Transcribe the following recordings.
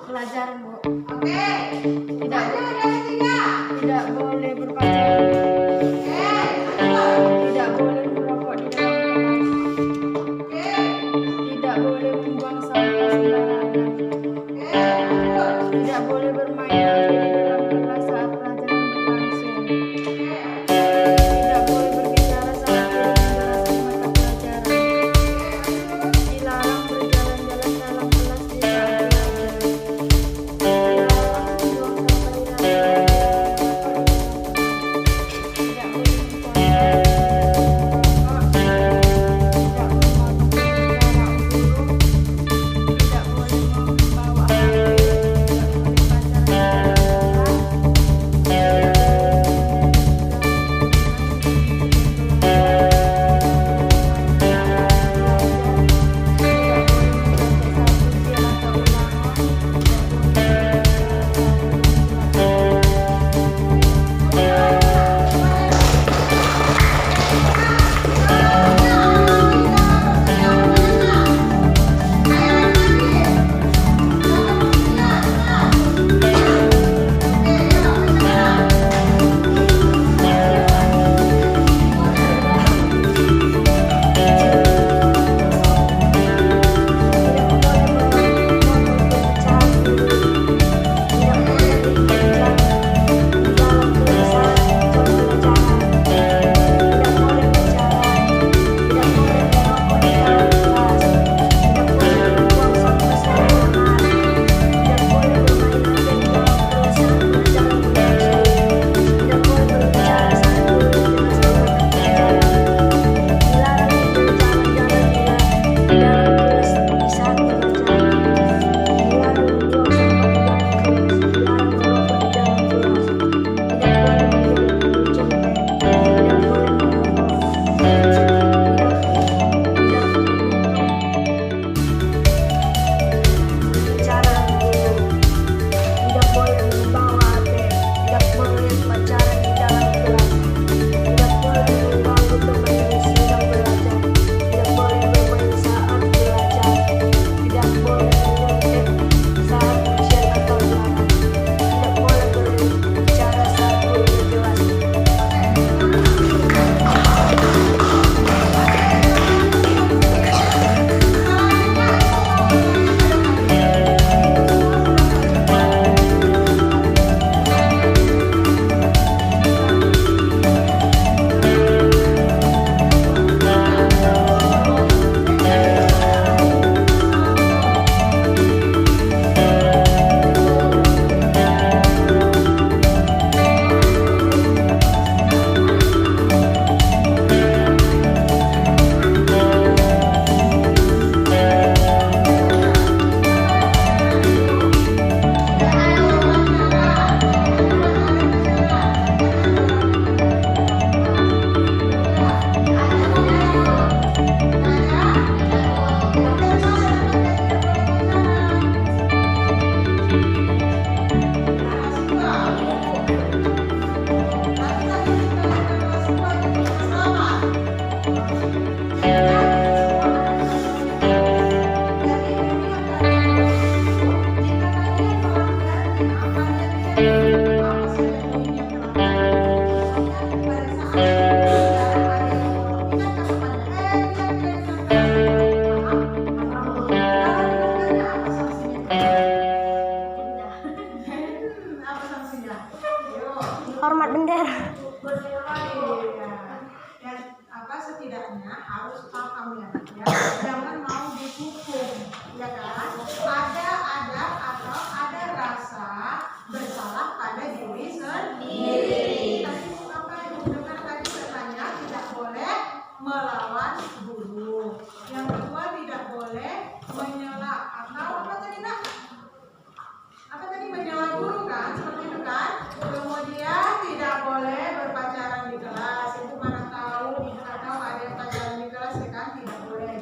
pelajaran, Bu. Oke. Tidak Tidak boleh berpacaran. Tidak boleh merokok di dalam kelas. Tidak boleh membuang sampah sembarangan. Tidak boleh bermain HP di dalam kelas saat pelajaran berlangsung. Tidak boleh berbicara saat guru menjelaskan mata pelajaran. Dilarang berjalan-jalan dalam kelas di saat belajar. Dilarang membuang sampah di dalam kelas. Tidak boleh membuang hormat bendera. Dan setidaknya harus paham ya, jangan mau dihukum, ya kan? Ada adab atau ada rasa bersalah pada diri sendiri. Apa yang dengar tadi katanya tidak boleh melawan guru. Yang kedua tidak boleh menyela atau apa tadi nak? Apa tadi menyela guru kan? Seperti itu kan? Kemudian tidak boleh berpacaran di kelas. Itu mana tahu atau ada yang pacaran di kelas ya kan? Tidak boleh.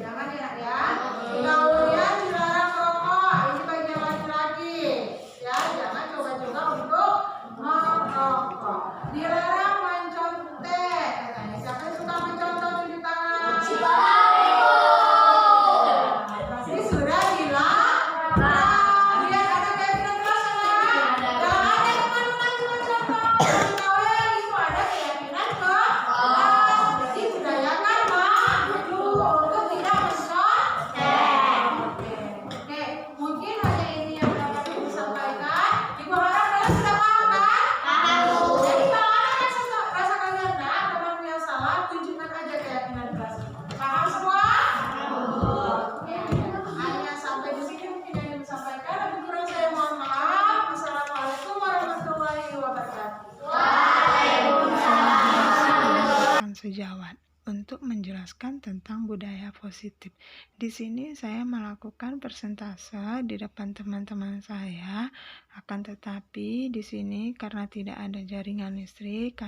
sejawat untuk menjelaskan tentang budaya positif. Di sini saya melakukan persentase di depan teman-teman saya, akan tetapi di sini karena tidak ada jaringan listrik,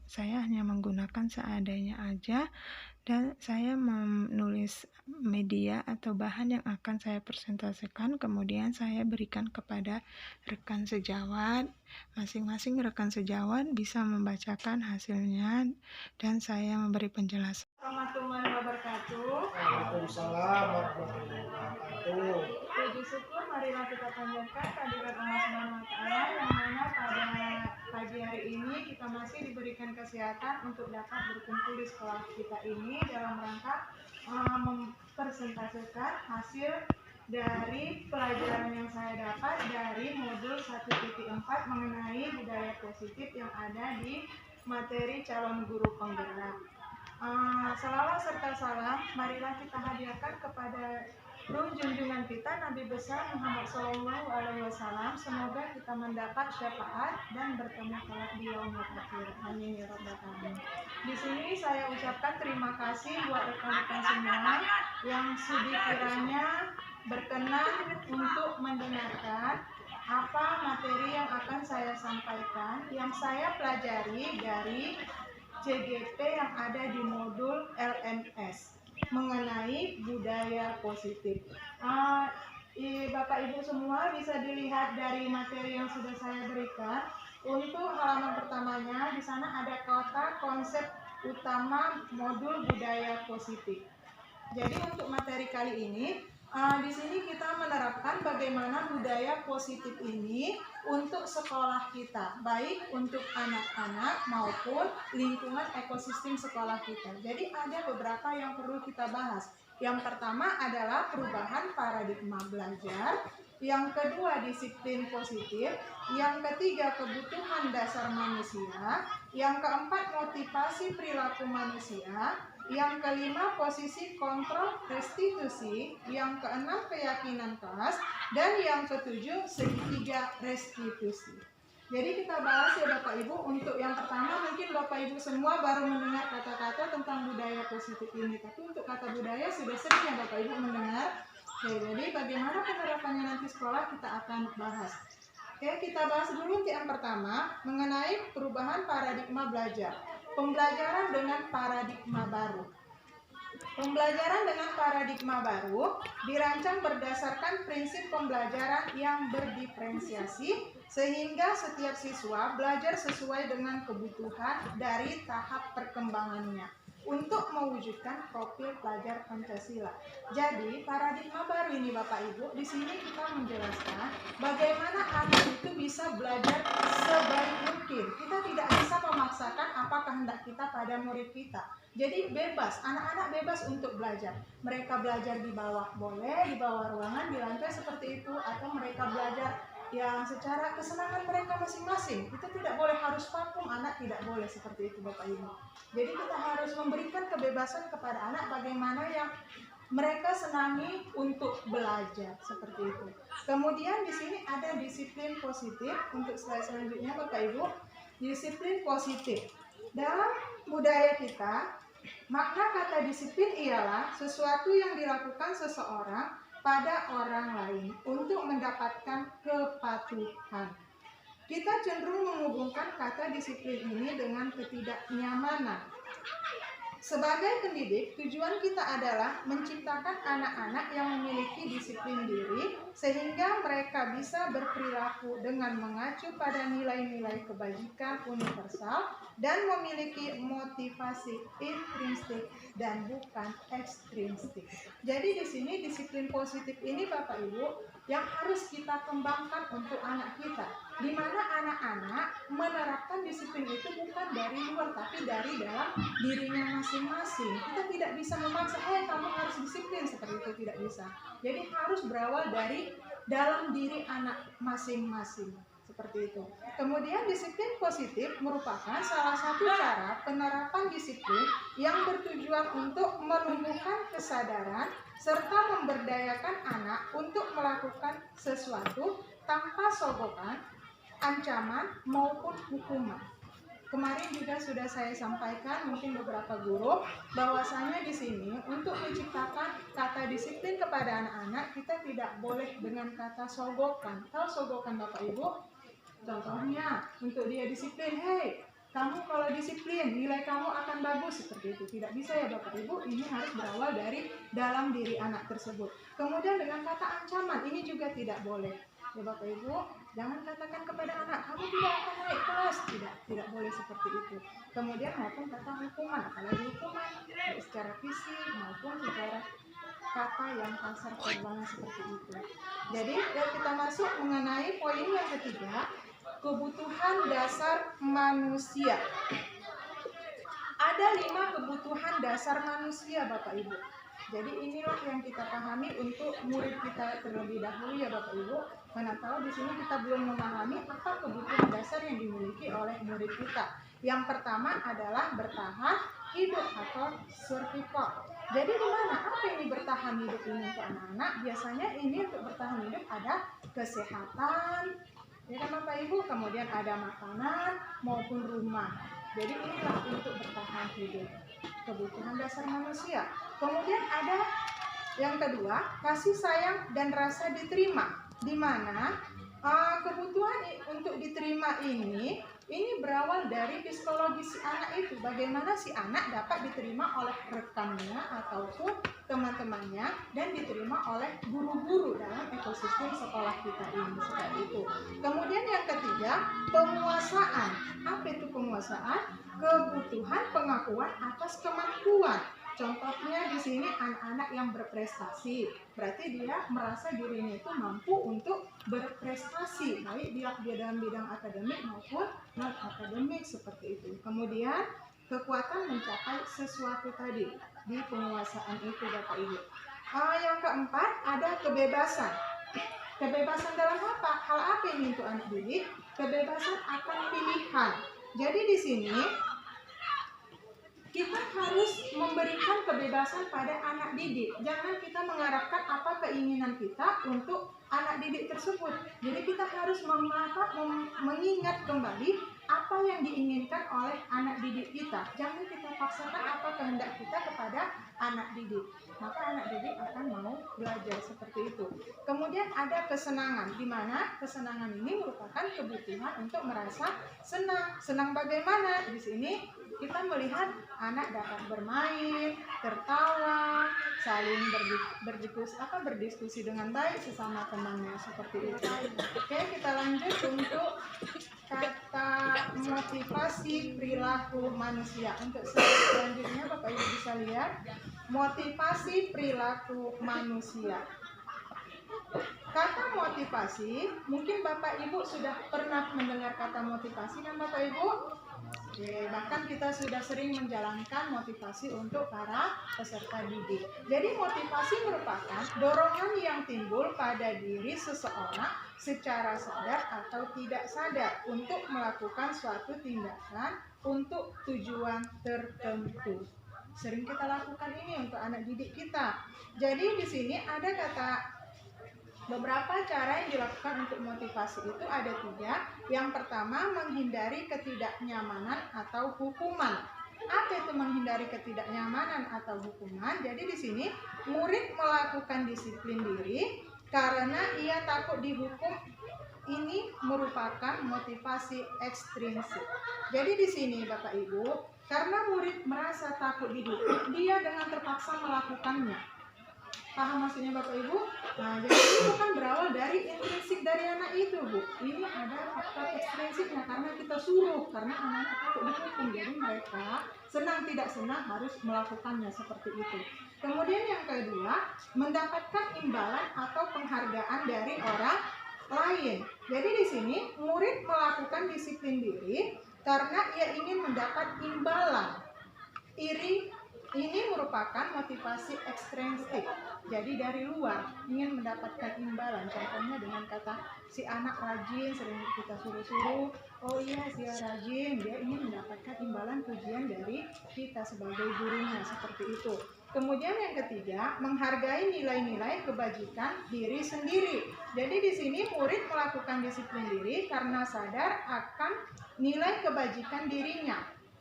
saya hanya menggunakan seadanya aja, dan saya menulis media atau bahan yang akan saya presentasikan, kemudian saya berikan kepada rekan sejawat. Masing-masing rekan sejawat bisa membacakan hasilnya dan saya memberi penjelasan. Warahmatullahi wabarakatuh. Waalaikumsalam warahmatullahi wabarakatuh. Puji syukur marilah kita panjatkan kehadirat Allah Subhanahu wa taala yang mana pada pagi hari ini kita masih diberikan kesehatan untuk dapat berkumpul di sekolah kita ini dalam rangka mempresentasikan hasil dari pelajaran yang saya dapat dari modul 1.4 mengenai budaya positif yang ada di materi calon guru penggerak. Salawat serta salam marilah kita hadiahkan kepada Ruh junjungan kita Nabi besar Muhammad SAW. Semoga kita mendapat syafaat dan bertemu kelak di yaumul akhir. Amin ya rabbal alamin. Di sini saya ucapkan terima kasih buat rekan-rekan semua yang sudi kiranya berkenan untuk mendengarkan apa materi yang akan saya sampaikan yang saya pelajari dari CGP yang ada di modul LMS mengenai budaya positif. Bapak Ibu semua bisa dilihat dari materi yang sudah saya berikan. Untuk halaman pertamanya di sana ada kata konsep utama modul budaya positif. Jadi untuk materi kali ini di sini kita menerapkan bagaimana budaya positif ini untuk sekolah kita, baik untuk anak-anak maupun lingkungan ekosistem sekolah kita. Jadi ada beberapa yang perlu kita bahas. Yang pertama adalah perubahan paradigma belajar, yang kedua disiplin positif, yang ketiga kebutuhan dasar manusia, yang keempat motivasi perilaku manusia, yang kelima posisi kontrol restitusi, yang keenam keyakinan kelas, dan yang ketujuh segitiga restitusi. Jadi kita bahas ya Bapak Ibu. Untuk yang pertama mungkin Bapak Ibu semua baru mendengar kata-kata tentang budaya positif ini, tapi untuk kata budaya sudah sering ya Bapak Ibu mendengar. Oke, jadi bagaimana penerapannya nanti sekolah kita akan bahas. Oke, kita bahas dulu untuk yang pertama mengenai perubahan paradigma belajar. Pembelajaran dengan paradigma baru. Pembelajaran dengan paradigma baru dirancang berdasarkan prinsip pembelajaran yang berdiferensiasi sehingga setiap siswa belajar sesuai dengan kebutuhan dari tahap perkembangannya untuk mewujudkan profil pelajar Pancasila. Jadi paradigma baru ini Bapak Ibu, di sini kita menjelaskan bagaimana anak itu bisa belajar sebaik mungkin. Kita tidak bisa memaksakan apa kehendak kita pada murid kita. Jadi bebas, anak-anak bebas untuk belajar. Mereka belajar di bawah boleh, di bawah ruangan, di lantai seperti itu, atau mereka belajar yang secara kesenangan mereka masing-masing. Itu tidak boleh harus vakum, anak tidak boleh seperti itu Bapak Ibu. Jadi kita harus memberikan kebebasan kepada anak bagaimana yang mereka senangi untuk belajar seperti itu. Kemudian di sini ada disiplin positif. Untuk slide selanjutnya Bapak Ibu, disiplin positif. Dalam budaya kita, makna kata disiplin ialah sesuatu yang dilakukan seseorang pada orang lain untuk mendapatkan kepatuhan. Kita cenderung menghubungkan kata disiplin ini dengan ketidaknyamanan. Sebagai pendidik, tujuan kita adalah menciptakan anak-anak yang memiliki disiplin diri sehingga mereka bisa berperilaku dengan mengacu pada nilai-nilai kebajikan universal dan memiliki motivasi intrinsik dan bukan ekstrinsik. Jadi di sini disiplin positif ini Bapak Ibu yang harus kita kembangkan untuk anak kita, di mana anak-anak menerapkan disiplin itu bukan dari luar tapi dari dalam dirinya masing-masing. Kita tidak bisa memaksa, kamu harus disiplin, seperti itu tidak bisa. Jadi harus berawal dari dalam diri anak masing-masing. Seperti itu. Kemudian disiplin positif merupakan salah satu cara penerapan disiplin yang bertujuan untuk menumbuhkan kesadaran serta memberdayakan anak untuk melakukan sesuatu tanpa sogokan, ancaman maupun hukuman. kemarin juga sudah saya sampaikan, mungkin beberapa guru, bahwasanya di sini untuk menciptakan kata disiplin kepada anak-anak, kita tidak boleh dengan kata sogokan. Tahu sogokan Bapak Ibu? Contohnya, untuk dia disiplin, hei, kamu kalau disiplin, nilai kamu akan bagus, seperti itu. Tidak bisa ya Bapak Ibu, ini harus berawal dari dalam diri anak tersebut. Kemudian dengan kata ancaman, ini juga tidak boleh. Ya Bapak Ibu, jangan katakan kepada anak, kamu tidak akan naik kelas. Tidak boleh seperti itu. Kemudian maupun kata hukuman, apalagi hukuman, baik secara fisik maupun secara kata yang kasar verbalnya seperti itu. Jadi kita masuk mengenai poin yang ketiga, kebutuhan dasar manusia. Ada 5 kebutuhan dasar manusia Bapak Ibu. Jadi inilah yang kita pahami untuk murid kita terlebih dahulu ya Bapak Ibu. Karena tahu di sini kita belum memahami apa kebutuhan dasar yang dimiliki oleh murid kita. Yang pertama adalah bertahan hidup atau survival. Jadi di mana apa ini bertahan hidup ini untuk anak-anak? Biasanya ini untuk bertahan hidup ada kesehatan, ya kan Bapak Ibu, kemudian ada makanan maupun rumah. Jadi inilah untuk bertahan hidup, kebutuhan dasar manusia. Kemudian ada yang kedua, kasih sayang dan rasa diterima. Di mana kebutuhan untuk diterima ini berawal dari psikologi si anak itu. Bagaimana si anak dapat diterima oleh rekannya ataupun teman-temannya dan diterima oleh guru-guru dalam ekosistem sekolah kita ini, seperti itu. Kemudian yang ketiga, penguasaan. Apa itu penguasaan? Kebutuhan pengakuan atas kemampuan. Contohnya di sini anak-anak yang berprestasi, berarti dia merasa dirinya itu mampu untuk berprestasi, baik dia dalam bidang akademik maupun non akademik seperti itu. Kemudian kekuatan mencapai sesuatu tadi di penguasaan itu Bapak Ibu. Yang keempat ada kebebasan. Kebebasan dalam apa? Hal apa ini untuk anak didik? Kebebasan akan pilihan. Jadi di sini kita harus memberikan kebebasan pada anak didik. Jangan kita mengharapkan apa keinginan kita untuk anak didik tersebut. Jadi kita harus mengingat kembali apa yang diinginkan oleh anak didik kita. Jangan kita paksakan apa kehendak kita kepada anak didik. Maka anak didik akan mau belajar seperti itu. Kemudian ada kesenangan, di mana kesenangan ini merupakan kebutuhan untuk merasa senang. Senang bagaimana? Di sini kita melihat anak dapat bermain, tertawa, saling berdiskusi dengan baik sesama temannya seperti itu. Oke, kita lanjut untuk kata motivasi perilaku manusia. Untuk selanjutnya Bapak Ibu bisa lihat motivasi perilaku manusia. Kata motivasi, mungkin Bapak Ibu sudah pernah mendengar kata motivasi kan Bapak Ibu? Oke, bahkan kita sudah sering menjalankan motivasi untuk para peserta didik. Jadi motivasi merupakan dorongan yang timbul pada diri seseorang secara sadar atau tidak sadar untuk melakukan suatu tindakan untuk tujuan tertentu. Sering kita lakukan ini untuk anak didik kita. Jadi di sini ada beberapa cara yang dilakukan untuk motivasi itu ada 3. Yang pertama, menghindari ketidaknyamanan atau hukuman. Apa itu menghindari ketidaknyamanan atau hukuman? Jadi di sini murid melakukan disiplin diri karena ia takut dihukum. Ini merupakan motivasi ekstrinsik. Jadi di sini Bapak Ibu, karena murid merasa takut dihukum, dia dengan terpaksa melakukannya. Paham maksudnya Bapak Ibu? Nah, jadi itu kan berawal dari intrinsik dari anak itu, Bu. Ini ada faktor ekstrinsiknya karena kita suruh, karena anak-anak takut dihukum. Jadi mereka senang tidak senang harus melakukannya seperti itu. Kemudian yang kedua, mendapatkan imbalan atau penghargaan dari orang lain. Jadi di sini murid melakukan disiplin diri karena ia ingin mendapat imbalan. Ini merupakan motivasi ekstrinsik. Jadi dari luar ingin mendapatkan imbalan. Contohnya dengan kata si anak rajin, sering kita suruh-suruh. Oh iya, dia rajin, dia ingin mendapatkan imbalan pujian dari kita sebagai gurunya, seperti itu. Kemudian yang ketiga, menghargai nilai-nilai kebajikan diri sendiri. Jadi di sini murid melakukan disiplin diri karena sadar akan nilai kebajikan dirinya.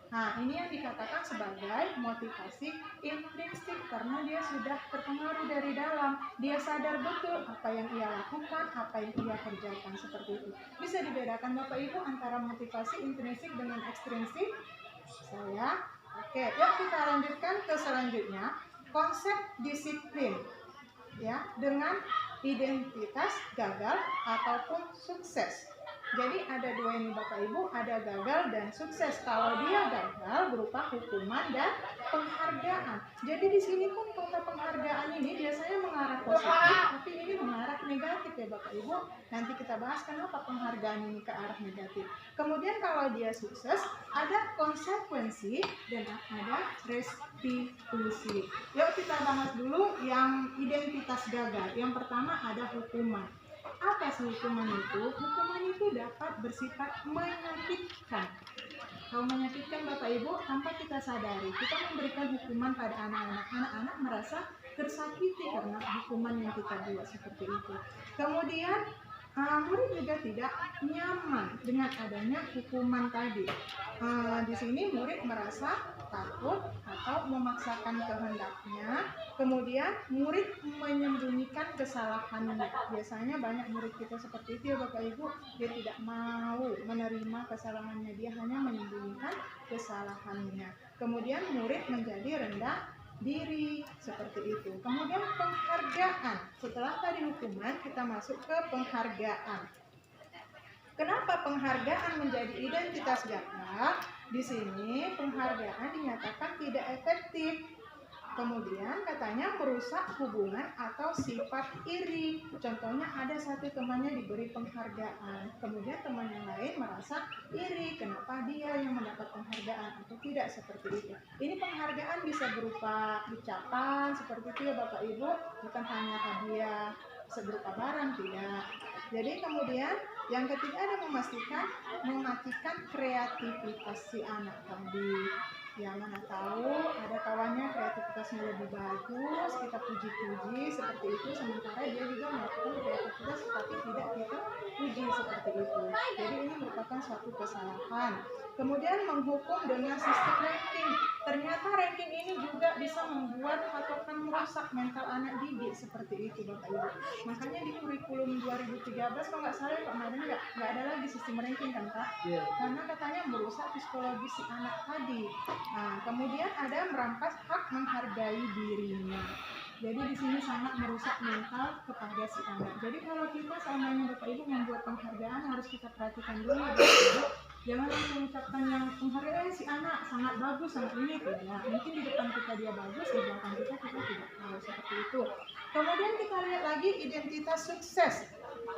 Nah, ini yang dikatakan sebagai motivasi intrinsik karena dia sudah terpengaruh dari dalam. Dia sadar betul apa yang ia lakukan, apa yang ia kerjakan, seperti itu. Bisa dibedakan Bapak Ibu antara motivasi intrinsik dengan ekstrinsik? Oke, yuk kita lanjutkan ke selanjutnya. Konsep disiplin ya, dengan identitas gagal ataupun sukses. Jadi ada dua ini Bapak Ibu, ada gagal dan sukses. Kalau dia gagal berupa hukuman dan penghargaan. Jadi di sini pun kata penghargaan ini biasanya mengarah positif, tapi ini mengarah negatif ya Bapak Ibu. Nanti kita bahas kenapa penghargaan ini ke arah negatif. Kemudian kalau dia sukses, ada konsekuensi dan ada restitusi. Yuk kita bahas dulu yang identitas gagal. Yang pertama ada hukuman. Apa sih hukuman itu? Hukuman itu dapat bersifat menyakitkan. Kalau menyakitkan Bapak Ibu tanpa kita sadari, kita memberikan hukuman pada anak-anak. Anak-anak merasa tersakiti karena hukuman yang kita buat seperti itu. Kemudian murid juga tidak nyaman dengan adanya hukuman tadi. Di sini murid merasa takut atau memaksakan kehendaknya. Kemudian murid menyembunyikan kesalahannya. Biasanya banyak murid kita seperti itu ya Bapak Ibu. Dia tidak mau menerima kesalahannya. Dia hanya menyembunyikan kesalahannya. Kemudian murid menjadi rendah diri, seperti itu. Kemudian penghargaan. Setelah tadi hukuman, kita masuk ke penghargaan. Kenapa penghargaan menjadi identitas gagal? Di sini penghargaan dinyatakan tidak efektif. Kemudian katanya merusak hubungan atau sifat iri. Contohnya ada satu temannya diberi penghargaan, kemudian teman yang lain merasa iri, kenapa dia yang mendapat penghargaan atau tidak, seperti itu. Ini penghargaan bisa berupa ucapan seperti itu ya Bapak Ibu, bukan hanya hadiah berupa barang, tidak. Jadi kemudian yang ketiga ada mematikan kreativitas si anak tadi. Ya mana tahu ada kawannya kreativitasnya lebih bagus, kita puji-puji seperti itu, sementara dia juga melakukan kreativitas tapi tidak kita puji seperti itu. Jadi ini merupakan suatu kesalahan. Kemudian menghukum dengan sistem ranking. Ternyata ranking ini juga bisa membuat atau kan merusak mental anak didik seperti itu Bapak Ibu. Makanya di kurikulum 2013 kalau nggak salah Pak Madan nggak ada lagi sistem ranking kan Pak? Iya. Karena katanya merusak psikologi si anak tadi. Nah, kemudian ada merampas hak menghargai dirinya. Jadi di sini sangat merusak mental kepada si anak. Jadi kalau kita seandainya Bapak Ibu membuat penghargaan harus kita perhatikan dulu ya Bapak Ibu. Jangan langsung mengucapkan yang penghargaan si anak sangat bagus, sangat ini tidak. Mungkin di depan kita dia bagus, di belakang kita tidak tahu seperti itu. Kemudian kita lihat lagi identitas sukses.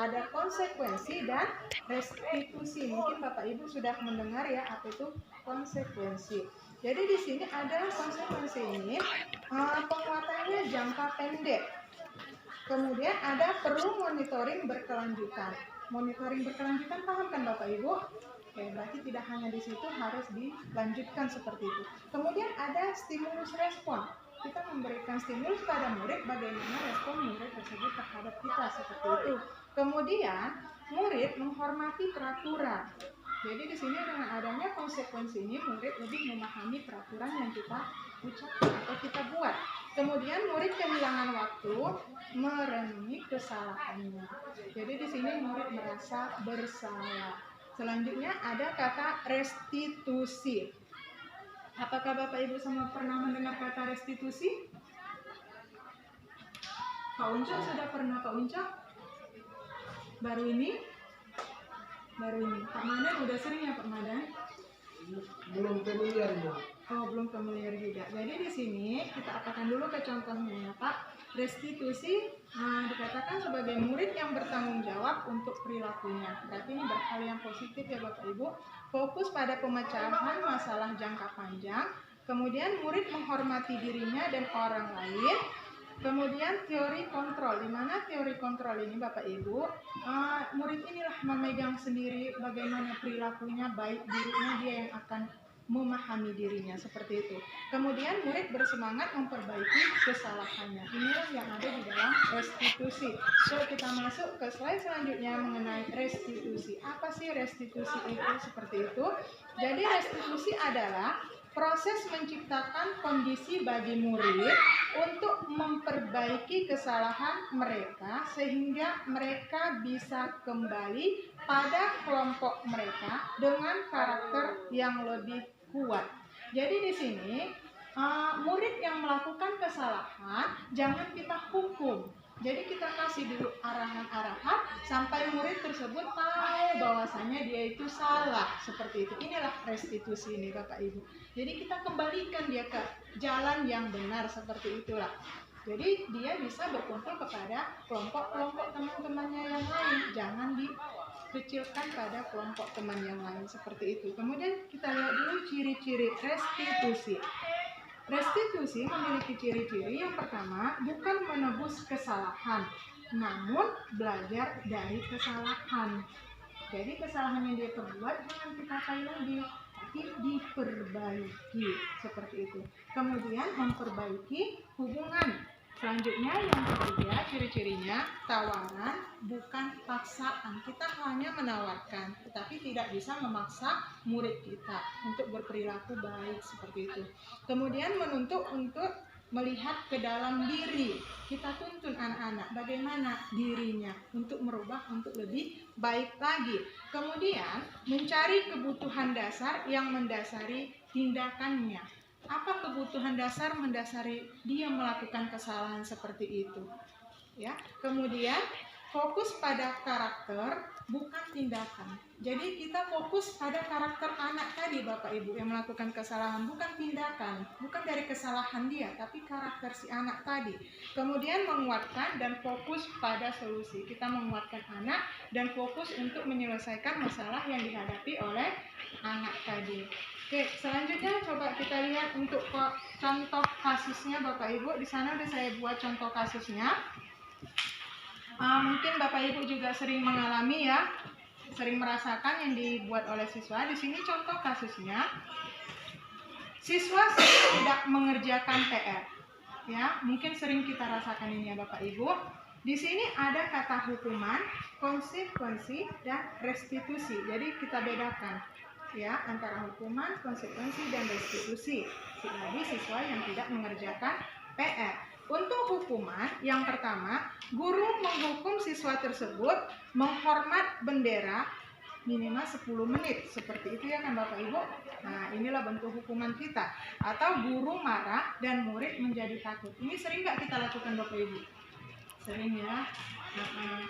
Ada konsekuensi dan restitusi. Mungkin Bapak Ibu sudah mendengar ya apa itu konsekuensi. Jadi di sini ada konsekuensi ini, penguatannya jangka pendek. Kemudian ada perlu monitoring berkelanjutan. Monitoring berkelanjutan paham kan Bapak Ibu? Oke, berarti tidak hanya di situ, harus dilanjutkan seperti itu. Kemudian ada stimulus respon. Kita memberikan stimulus pada murid bagaimana respon murid tersebut terhadap kita seperti itu. Kemudian murid menghormati peraturan. Jadi di sini dengan adanya konsekuensi ini murid lebih memahami peraturan yang kita ucapkan atau kita buat. Kemudian murid kehilangan waktu merenungi kesalahannya. Jadi di sini murid merasa bersalah. Selanjutnya ada kata restitusi. Apakah Bapak Ibu semua pernah mendengar kata restitusi? Kak Unca sudah pernah Kak Unca? Baru ini? Pak Madan udah sering ya Pak Madan? Belum familiar Bu. Oh, belum familiar juga. Jadi di sini kita apakan dulu ke contohnya ya Pak. Restitusi dikatakan sebagai murid yang bertanggung jawab untuk perilakunya. Berarti ini berhal yang positif ya Bapak Ibu. Fokus pada pemecahan masalah jangka panjang. Kemudian murid menghormati dirinya dan orang lain. Kemudian teori kontrol, di mana teori kontrol ini Bapak Ibu, murid inilah memegang sendiri bagaimana perilakunya, baik buruknya dia yang akan memahami dirinya, seperti itu. Kemudian murid bersemangat memperbaiki kesalahannya. Inilah yang ada di dalam restitusi. So, kita masuk ke slide selanjutnya mengenai restitusi. Apa sih restitusi itu? Seperti itu. Jadi restitusi adalah proses menciptakan kondisi bagi murid untuk memperbaiki kesalahan mereka sehingga mereka bisa kembali pada kelompok mereka dengan karakter yang lebih kuat. Jadi di sini murid yang melakukan kesalahan jangan kita hukum. Jadi kita kasih dulu arahan-arahan sampai murid tersebut tahu bahwasanya dia itu salah, seperti itu. Inilah restitusi ini Bapak Ibu. Jadi kita kembalikan dia ke jalan yang benar, seperti itulah. Jadi dia bisa berkumpul kepada kelompok-kelompok teman-temannya yang lain. Jangan dikecilkan pada kelompok teman yang lain, seperti itu. Kemudian kita lihat dulu ciri-ciri restitusi. Restitusi memiliki ciri-ciri. Yang pertama, bukan menebus kesalahan, namun belajar dari kesalahan. Jadi kesalahan yang dia perbuat jangan kita kapai lagi, tapi diperbaiki, seperti itu. Kemudian memperbaiki hubungan. Selanjutnya yang ketiga, ciri-cirinya tawaran bukan paksaan. Kita hanya menawarkan, tetapi tidak bisa memaksa murid kita untuk berperilaku baik, seperti itu. Kemudian menuntut untuk melihat ke dalam diri. Kita tuntun anak-anak bagaimana dirinya untuk merubah untuk lebih baik lagi. Kemudian mencari kebutuhan dasar yang mendasari tindakannya. Apa kebutuhan dasar mendasari dia melakukan kesalahan seperti itu? Ya. Kemudian fokus pada karakter bukan tindakan. Jadi kita fokus pada karakter anak tadi Bapak Ibu yang melakukan kesalahan, bukan tindakan, bukan dari kesalahan dia, tapi karakter si anak tadi. Kemudian menguatkan dan fokus pada solusi. Kita menguatkan anak dan fokus untuk menyelesaikan masalah yang dihadapi oleh anak tadi. Oke, selanjutnya coba kita lihat untuk contoh kasusnya Bapak Ibu. Di sana udah saya buat contoh kasusnya. Mungkin Bapak Ibu juga sering mengalami ya, sering merasakan yang dibuat oleh siswa. Di sini contoh kasusnya, siswa tidak mengerjakan PR. Ya, mungkin sering kita rasakan ini ya Bapak Ibu. Di sini ada kata hukuman, konsekuensi, dan restitusi. Jadi kita bedakan ya antara hukuman, konsekuensi, dan restitusi bagi siswa yang tidak mengerjakan PR. Untuk hukuman, yang pertama, guru menghukum siswa tersebut menghormat bendera minimal 10 menit. Seperti itu ya kan Bapak Ibu? Nah, inilah bentuk hukuman kita. Atau guru marah dan murid menjadi takut. Ini sering nggak kita lakukan Bapak Ibu? Sering ya.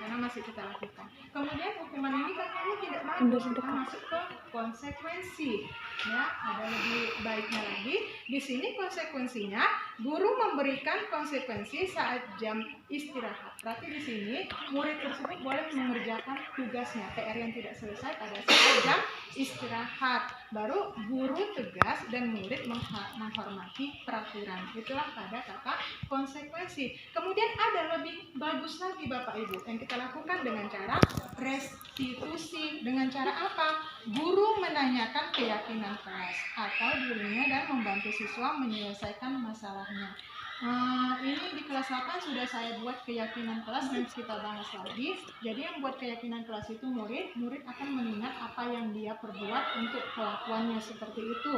Karena masih kita lakukan. Kemudian hukuman ini kan kami tidak bagus, kita masuk ke konsekuensi. Ya, ada lebih baiknya lagi. Di sini konsekuensinya, guru memberikan konsekuensi saat jam istirahat. Berarti di sini murid tersebut boleh mengerjakan tugasnya PR yang tidak selesai pada saat jam istirahat. Baru guru tegas dan murid menghormati peraturan. Itulah pada kata konsekuensi. Kemudian ada lebih bagus lagi Bapak Ibu yang kita lakukan dengan cara restitusi. Dengan cara apa? Guru menanyakan keyakinan kelas atau dirinya dan membantu siswa menyelesaikan masalahnya. Ini di kelas 8 sudah saya buat keyakinan kelas dan kita bahas lagi. Jadi yang buat keyakinan kelas itu murid akan mengingat apa yang dia perbuat untuk kelakuannya seperti itu.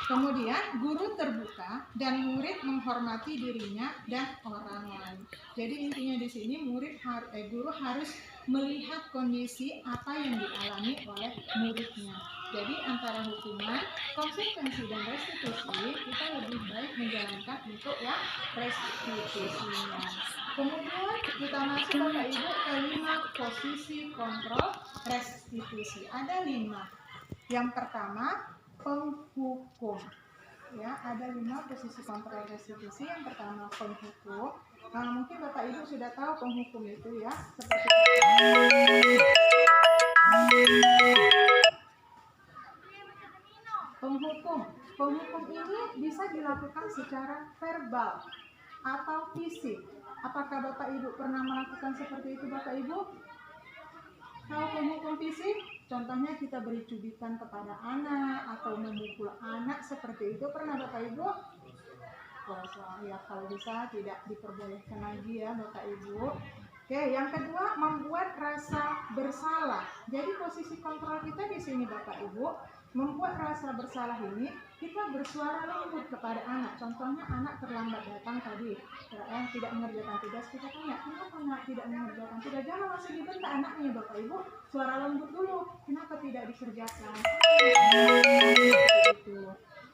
Kemudian guru terbuka dan murid menghormati dirinya dan orang lain. Jadi intinya di sini guru harus melihat kondisi apa yang dialami oleh muridnya. Jadi antara hukuman, konsekuensi, dan restitusi kita lebih baik menjalankan untuk yang restitusinya. Kemudian kita masuk Bapak Ibu ke 5 posisi kontrol restitusi. Ada 5. Yang pertama penghukum. Ya, ada 5 posisi kontrol restitusi. Yang pertama penghukum. Mungkin Bapak Ibu sudah tahu penghukum itu ya, seperti penghukum Penghukum ini bisa dilakukan secara verbal atau fisik. Apakah Bapak Ibu pernah melakukan seperti itu Bapak Ibu? Kalau penghukum fisik, contohnya kita beri cubitan kepada anak atau memukul anak seperti itu, pernah Bapak Ibu? Ya kalau bisa tidak diperbolehkan lagi ya Bapak Ibu. Oke, yang kedua membuat rasa bersalah. Jadi posisi kontrol kita di sini Bapak Ibu, membuat rasa bersalah ini kita bersuara lembut kepada anak. Contohnya anak terlambat datang tadi, tidak mengerjakan tugas, kita tanya, kenapa anak tidak mengerjakan tugas? Jangan langsung dibentak anaknya Bapak Ibu, suara lembut dulu, kenapa tidak dikerjakan?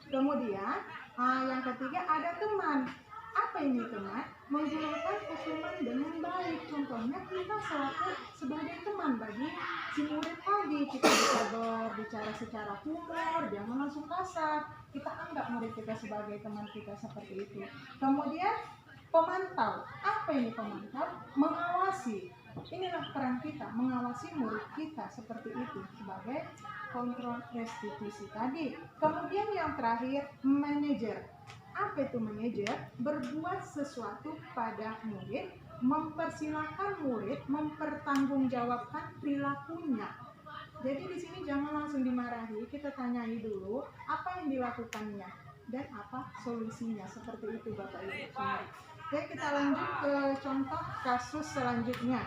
Kemudian yang ketiga ada teman. Apa ini teman? Menggunakan hukuman dengan baik. Contohnya kita sebagai teman bagi si murid tadi, kita bisa berbicara secara humor, jangan langsung kasar. Kita anggap murid kita sebagai teman kita seperti itu. Kemudian pemantau. Apa ini pemantau? Mengawasi. Inilah peran kita, mengawasi murid kita seperti itu sebagai kontrol restitusi tadi. Kemudian yang terakhir, manajer. Apa itu manajer? Berbuat sesuatu pada murid, mempersilahkan murid mempertanggungjawabkan perilakunya. Jadi di sini jangan langsung dimarahi, kita tanyai dulu apa yang dilakukannya dan apa solusinya. Seperti itu Bapak Ibu semua. Oke, kita lanjut ke contoh kasus selanjutnya.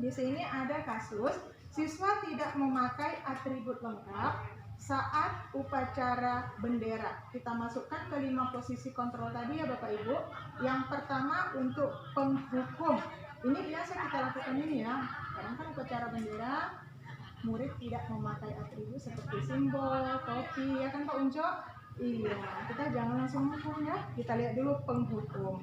Di sini ada kasus siswa tidak memakai atribut lengkap saat upacara bendera. Kita masukkan ke 5 posisi kontrol tadi ya Bapak Ibu. Yang pertama untuk penghukum. Ini biasa kita lakukan ini ya. Karena kan upacara bendera murid tidak memakai atribut seperti simbol, topi, ya kan Pak Unco? Iya, kita jangan langsung menghukum ya. Kita lihat dulu penghukum.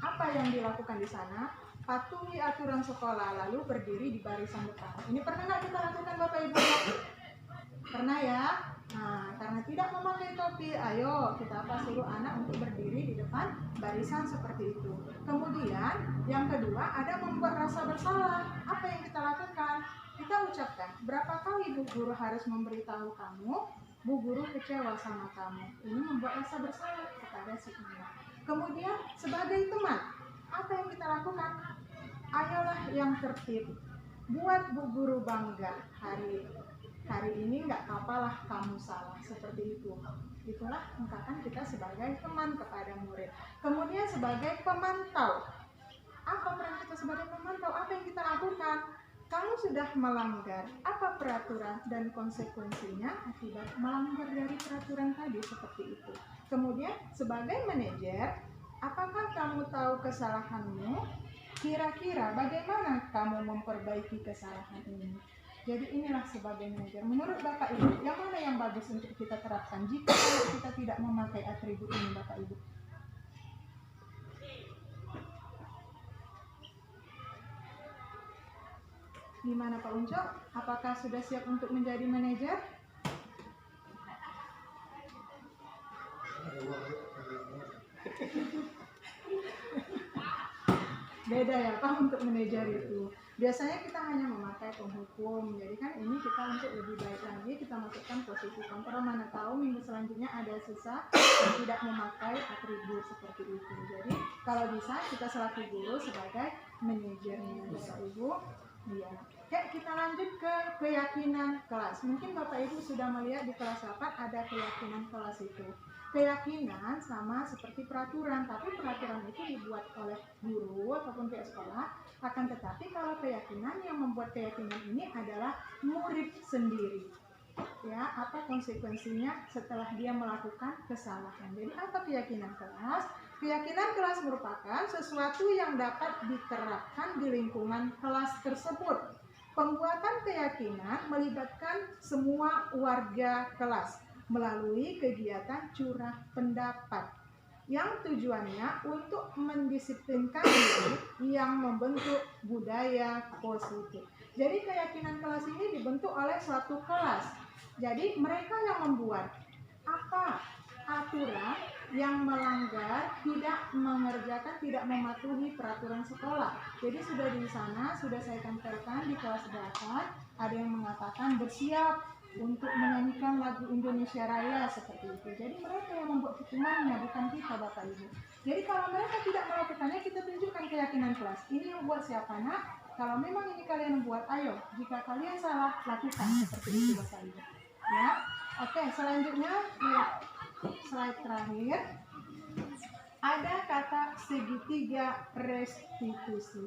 Apa yang dilakukan di sana? Patuhi aturan sekolah, lalu berdiri di barisan depan. Ini pernah nggak kita lakukan Bapak Ibu? Pernah ya? Nah, karena tidak memakai topi, ayo kita suruh anak untuk berdiri di depan barisan seperti itu. Kemudian yang kedua ada membuat rasa bersalah. Apa yang kita lakukan? Kita ucapkan, berapa kali Bu Guru harus memberitahu kamu, Bu Guru kecewa sama kamu. Ini membuat rasa bersalah kepada si anak. Kemudian sebagai teman, apa yang kita lakukan? Ayolah yang tertib, buat Bu Guru bangga hari ini nggak apa-apalah kamu salah, seperti itu. Itulah ungkapan kita sebagai teman kepada murid. Kemudian sebagai pemantau. Apa peran kita sebagai pemantau? Apa yang kita lakukan? Kamu sudah melanggar, apa peraturan dan konsekuensinya akibat melanggar dari peraturan tadi, seperti itu. Kemudian sebagai manajer, apakah kamu tahu kesalahanmu? Kira-kira bagaimana kamu memperbaiki kesalahan ini? Jadi inilah sebagai manajer. Menurut Bapak Ibu, yang mana yang bagus untuk kita terapkan jika kita tidak memakai atribut ini Bapak Ibu? Gimana Pak Unco? Apakah sudah siap untuk menjadi manajer? Beda ya Pak untuk manajer itu. Biasanya kita hanya memakai penghukum. Jadi kan ini kita untuk lebih baik lagi kita masukkan posisi kontrol. Mana tahu minggu selanjutnya ada sisa yang tidak memakai atribut seperti itu. Jadi kalau bisa kita selaku guru sebagai manajernya Bapak Ibu. Iya. Oke, kita lanjut ke keyakinan kelas. Mungkin Bapak Ibu sudah melihat di kelas 8 ada keyakinan kelas itu. Keyakinan sama seperti peraturan, tapi peraturan itu dibuat oleh guru ataupun pihak sekolah. Akan tetapi kalau keyakinan, yang membuat keyakinan ini adalah murid sendiri. Ya, apa konsekuensinya setelah dia melakukan kesalahan. Jadi apa keyakinan kelas? Keyakinan kelas merupakan sesuatu yang dapat diterapkan di lingkungan kelas tersebut. Pembuatan keyakinan melibatkan semua warga kelas melalui kegiatan curah pendapat yang tujuannya untuk mendisiplinkan diri yang membentuk budaya positif. Jadi keyakinan kelas ini dibentuk oleh suatu kelas. Jadi mereka yang membuat apa aturan yang melanggar, tidak mengerjakan, tidak mematuhi peraturan sekolah. Jadi sudah di sana, sudah saya tempelkan di kelas 8, ada yang mengatakan bersiap untuk menyanyikan lagu Indonesia Raya seperti itu. Jadi mereka yang membuat hukumannya, bukan kita Bapak Ibu. Jadi kalau mereka tidak melakukannya, kita tunjukkan keyakinan kelas. Ini yang buat siapa nak? Kalau memang ini kalian buat, ayo. Jika kalian salah, lakukan seperti itu Bapak Ibu. Ya, oke. Selanjutnya lihat slide terakhir. Ada kata segitiga restitusi.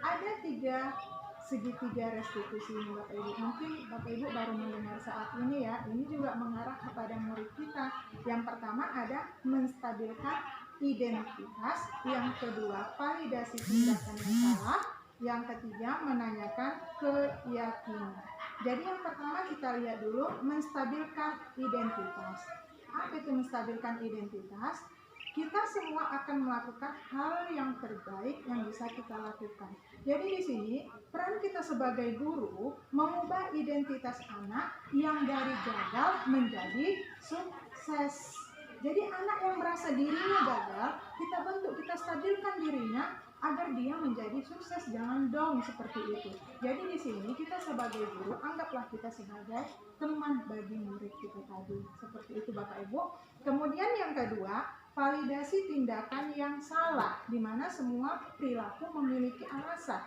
Ada 3 segitiga restitusi ini Bapak Ibu. Mungkin Bapak Ibu baru mendengar saat ini ya. Ini juga mengarah kepada murid kita. Yang pertama ada menstabilkan identitas. Yang kedua validasi tindakan yang salah. Yang ketiga menanyakan keyakinan. Jadi yang pertama kita lihat dulu menstabilkan identitas. Apa itu menstabilkan identitas? Kita semua akan melakukan hal yang terbaik yang bisa kita lakukan. Jadi di sini peran kita sebagai guru mengubah identitas anak yang dari gagal menjadi sukses. Jadi anak yang merasa dirinya gagal, kita bentuk, kita stabilkan dirinya agar dia menjadi sukses. Jangan dong seperti itu. Jadi di sini kita sebagai guru anggaplah kita sebagai teman bagi murid kita tadi. Seperti itu Bapak Ibu. Kemudian yang kedua, validasi tindakan yang salah, di mana semua perilaku memiliki alasan.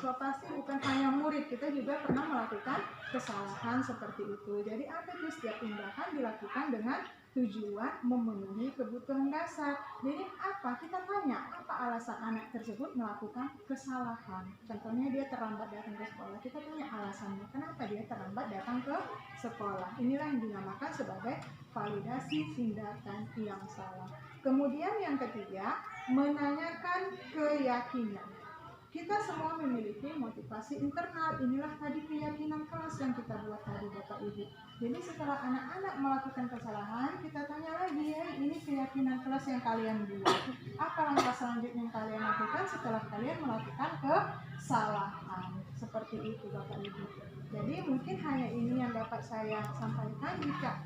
So pasti bukan hanya murid, kita juga pernah melakukan kesalahan seperti itu. Jadi apa itu? Setiap tindakan dilakukan dengan tujuan memenuhi kebutuhan dasar. Jadi apa? Kita tanya apa alasan anak tersebut melakukan kesalahan. Contohnya dia terlambat datang ke sekolah. Kita tanya alasannya, kenapa dia terlambat datang ke sekolah. Inilah yang dinamakan sebagai validasi tindakan yang salah. Kemudian yang ketiga, menanyakan keyakinan. Kita semua memiliki motivasi internal. Inilah tadi keyakinan kelas yang kita buat tadi Bapak Ibu. Jadi setelah anak-anak melakukan kesalahan, kita tanya lagi ya, ini keyakinan kelas yang kalian buat. Apa langkah selanjutnya yang kalian lakukan setelah kalian melakukan kesalahan? Seperti itu Bapak Ibu. Jadi mungkin hanya ini yang dapat saya sampaikan. Jika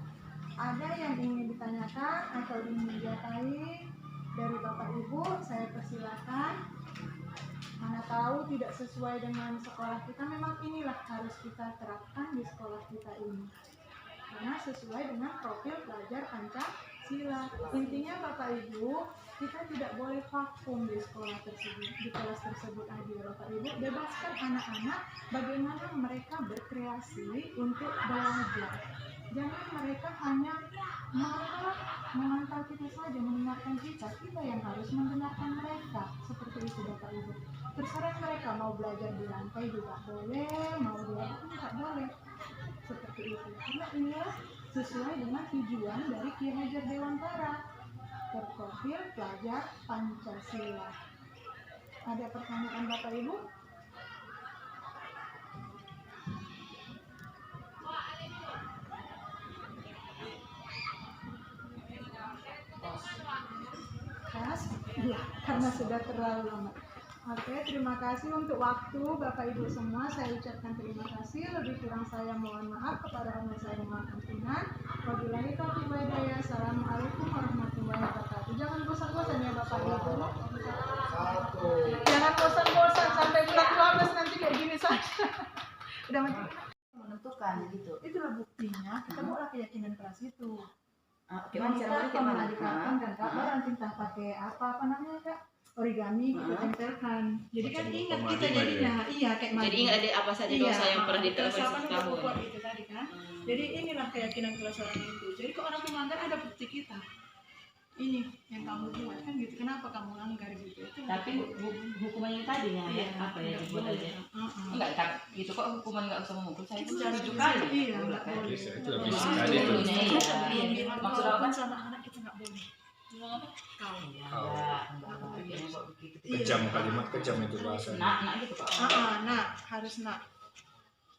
ada yang ingin ditanyakan atau ingin diatai dari Bapak Ibu, saya persilakan. Mana tahu tidak sesuai dengan sekolah kita, memang inilah harus kita terapkan di sekolah kita ini. Karena sesuai dengan profil pelajar Pancasila. Intinya Bapak Ibu, kita tidak boleh vakum di sekolah tersebut, di kelas tersebut aja Bapak Ibu. Bebaskan anak-anak bagaimana mereka berkreasi untuk belajar. Jangan mereka hanya memantau kita saja, mendengarkan kita yang harus mendengarkan mereka. Seperti itu Bapak Ibu. Terserah mereka mau belajar di lantai juga boleh, mau dia tidak boleh. Seperti itu. Karena inilah sesuai dengan tujuan dari Ki Hajar Dewantara, berprofil pelajar Pancasila. Ada pertanyaan Bapak Ibu? Iya, karena sudah terlalu lama. Oke, terima kasih untuk waktu Bapak Ibu semua. Saya ucapkan terima kasih. Lebih kurang saya mohon maaf. Kepada Allah saya mohon ampunan. Wabillahi taufiq wal hidayah. Assalamualaikum warahmatullahi wabarakatuh. Jangan bosan-bosan ya Bapak Ibu. Jangan bosan-bosan sampai bulan 12 nanti kayak gini saja. Udah macam Menentukan gitu. itulah buktinya. Kita buatlah keyakinan kelas itu. Gimana cara Kita mengadikkan dan Kak nanti entah pakai apa namanya Kak, origami kita tempelkan. Jadi kan Macam ingat buku kita madu jadinya iya kayak madu. Jadi ingat ada apa saja dosa yang pernah ditelepon dosa apa setahun. buat itu tadi kan. Jadi inilah keyakinan kelas orang itu. Jadi kok orang melanggar ada bukti kita. Ini yang kamu buat kan gitu. Kenapa kamu langgar gitu? Itu Tapi hukumannya tadi yang apa ya dibuat aja. Enggak tak gitu kok hukuman enggak usah memukul saya itu 7 kali. Iya, enggak boleh. Bisa, itu Nggak habis boleh. sekali Iya, tuh. iya. Iya. Maksud Walaupun apa? sama anak kita enggak boleh. Apa? Kau. Enggak. Kejam, kalimat kejam itu bahasanya. Nak gitu kok. Nah, harus nak.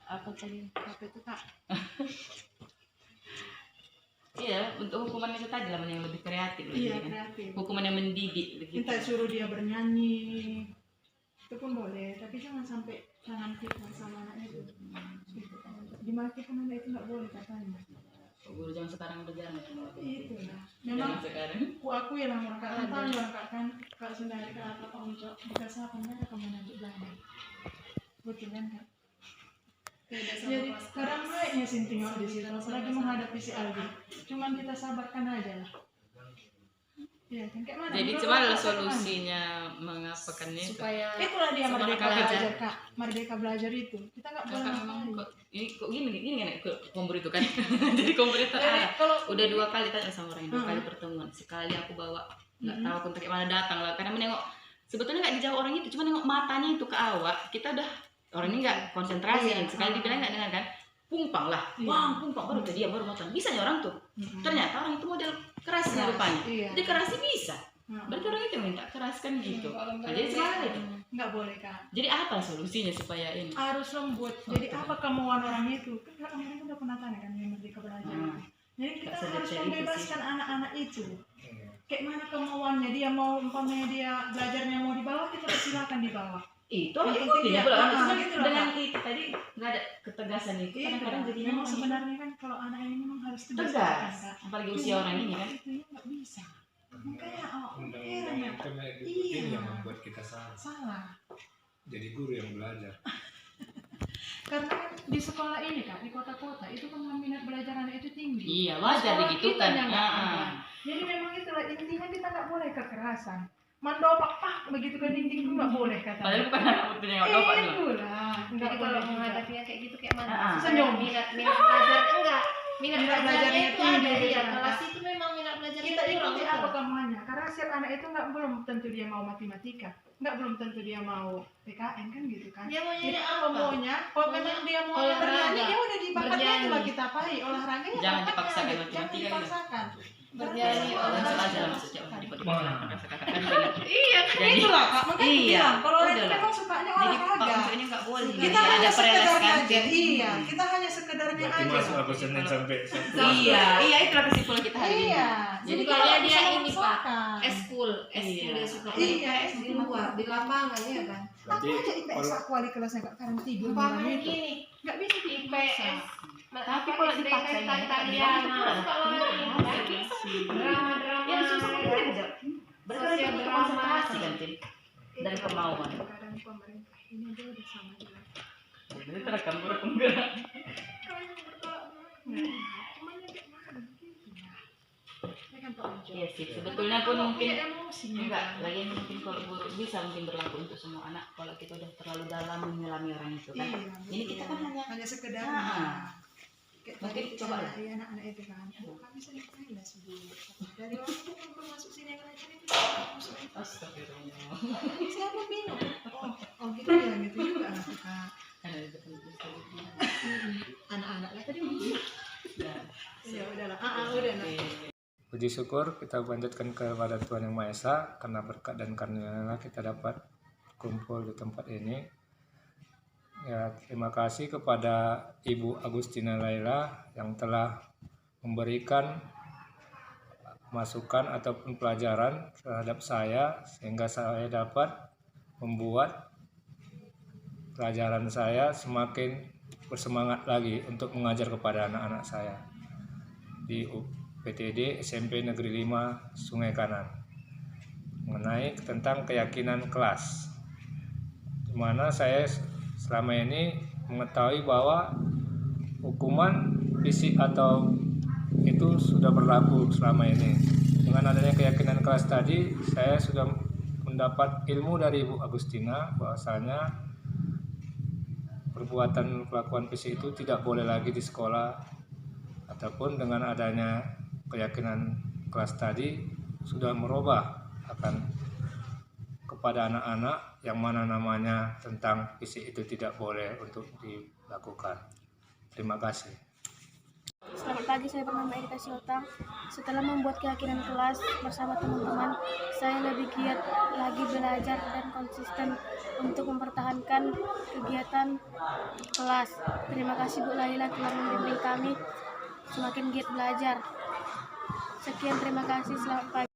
Apa tadi? Apa itu Kak? Iya, untuk hukuman itu tadi lah yang lebih kreatif Iya, kan. kreatif. Hukuman yang mendidik begitu. Kita suruh dia bernyanyi itu pun boleh, tapi jangan sampai jangan fitnah sama anak itu. Dimatikan anak itu nggak boleh katanya. Guru zaman sekarang udah jarang semua. Itu lah. Zaman Memang sekarang. aku akui lah mereka tahu mereka kan Kak Sundari Kak apa Ucok dikasih apa mereka kemana untuk belajar. Betul kan Kak? Jadi kadang baiknya sih tengok di situ, apalagi menghadapi si Aldi. Cuman kita sabarkan aja lah. Iya, kan kayak mana? Jadi Menurut cuma kakak solusinya mengapakan itu. supaya itulah dia semangat merdeka belajar. belajar kak, merdeka belajar itu kita nggak boleh Kakak memang ngapain. kok ini kan kompor itu kan. Jadi kompor itu Kalau udah 2 kali tanya sama orang, 2 kali pertemuan. Sekali aku bawa nggak tahu aku pakai mana datang lah, karena menengok sebetulnya nggak dijawab orang itu, cuma nengok matanya itu ke awak, kita udah orang ini nggak konsentrasi. Sekali dibilang nggak dengar kan, pumpang lah, wah pumpang baru dia baru makan. Bisa orang tuh, ternyata orang itu model kerasnya rupanya. Iya. Jadi kerasnya bisa, berarti orang itu minta keras kan gitu. Nah, jadi sebenarnya itu. nggak boleh kak, Jadi apa solusinya supaya ini? harus lembut. Jadi apa kemauan orang itu kan kak kemarin udah pernah tanya kan yang merdeka belajar. Jadi kita Nggak sadar harus dari itu membebaskan sih. anak-anak itu. Kayak mana kemauannya dia mau, umpamanya dia belajarnya mau di bawah, kita persilakan di bawah. Itu Yang aja penting mungkin dia- ya, ah, cuma gitu lah, dengan Kak. itu tadi nggak ada ketegasan itu. Kadang-kadang Iya, jadinya memang orang itu sebenarnya kan kalau anak ini memang harus tegas, Kak. apalagi usia orang ini kan. Itu ya nggak bisa. Makanya Undang-undang ya, internet itu Iya. ini yang membuat kita salah. salah. Jadi guru yang belajar. Karena kan di sekolah ini kak, di kota-kota itu kan minat belajar anak itu tinggi. Iya, wajar Sekolah begitu kita kan. yang nggak ada. Jadi memang itulah intinya, kita nggak boleh kekerasan. Mandopak begitu ke dinding itu nggak boleh kata. Padahal bukan anak punya dopak loh. Itulah. Jadi kalau menghadapinya kayak gitu kayak mana? Ah. Senyum. Minat belajar enggak. Minat Minat belajarnya belajarnya itu tinggi, ada, gitu iya. kan, Kelas Kak. itu memang minat belajarnya Kita kurang, ikuti betul. apa kemauannya, karena setiap anak itu belum tentu dia mau matematika, belum tentu dia mau PKN kan gitu kan. Dia maunya Jadi apa? apa maunya? Kalau memang dia mau bernyanyi, ya udah di bakatnya Bernyanyi. itulah kita pakai olahraganya. Jangan bakatnya dipaksakan aja. matematika Jangan gitu. dipaksakan. Bernyanyi, Langsung aja olahraga. maksudnya di podcast kakak kan banyak. Iya, Jadi- itulah kak. Makanya aku iya, bilang kalau orang itu udahlah. memang sukanya Jadi olahraga. kalau ini nggak boleh. Kita Jadi hanya ada sekedarnya aja. kantin. Iya, kita hanya sekedarnya Berarti aja. masuk aku Senin sampai Sabtu. Iya, itulah kesimpulan kita hari ini. Iya. Jadi kita kalau nggak dia bisa ini, Pak, memaksakan. eskul Iya. dia suka. Iya, di luar, di lapangan ya kan. Berarti Aku aja IPS aku wali kelasnya kak, karena tidur Umpamanya malam itu. gini, Nggak bisa dipaksa. IPS. Tapi kalau dipaksa ini, tarian, drama-drama. Ya susah kan aja. Berarti Sosial kita drama. konsentrasi kan Tim, dan kemauan. Kadang pemerintah ini dia udah sama juga. Jadi terekam enggak. Cuman ya kayak mana begitu ya. Ya kan Pak Anjo. Iya sih, sebetulnya pun Kalau mungkin punya emosi enggak, lagi mungkin kalau guru bisa mungkin berlaku untuk semua anak. Kalau kita udah terlalu dalam menyelami orang itu kan. Iya, Ini kita kan hanya sekedar Ah. kayak Mungkin tadi coba lah. ya anak-anak itu kan. Oh, kami sering les Bu. Dari waktu itu kalau masuk sini kan aja itu masuk itu. Astagfirullah. Siapa bingung? Oh kita bilang gitu juga anak kita. Anak-anak lah tadi. Ya udahlah. Udah nah. Puji syukur kita panjatkan kepada Tuhan Yang Maha Esa, karena berkat dan karunia kita dapat kumpul di tempat ini. Ya, terima kasih kepada Ibu Agustina Laila yang telah memberikan masukan ataupun pelajaran terhadap saya, sehingga saya dapat membuat pelajaran saya semakin bersemangat lagi untuk mengajar kepada anak-anak saya di PTD SMP Negeri 5 Sungai Kanan mengenai tentang keyakinan kelas, di mana saya selama ini mengetahui bahwa hukuman fisik atau itu sudah berlaku selama ini. Dengan adanya keyakinan kelas tadi, saya sudah mendapat ilmu dari Ibu Agustina bahwasanya perbuatan kelakuan fisik itu tidak boleh lagi di sekolah, ataupun dengan adanya keyakinan kelas tadi sudah merubah akan kepada anak-anak yang mana namanya tentang fisik itu tidak boleh untuk dilakukan. Terima kasih. Selamat pagi, saya bernama Erika Siotang. Setelah membuat keyakinan kelas bersama teman-teman, saya lebih giat lagi belajar dan konsisten untuk mempertahankan kegiatan kelas. Terima kasih Bu Laila telah membimbing kami semakin giat belajar. Sekian, terima kasih, selamat pagi.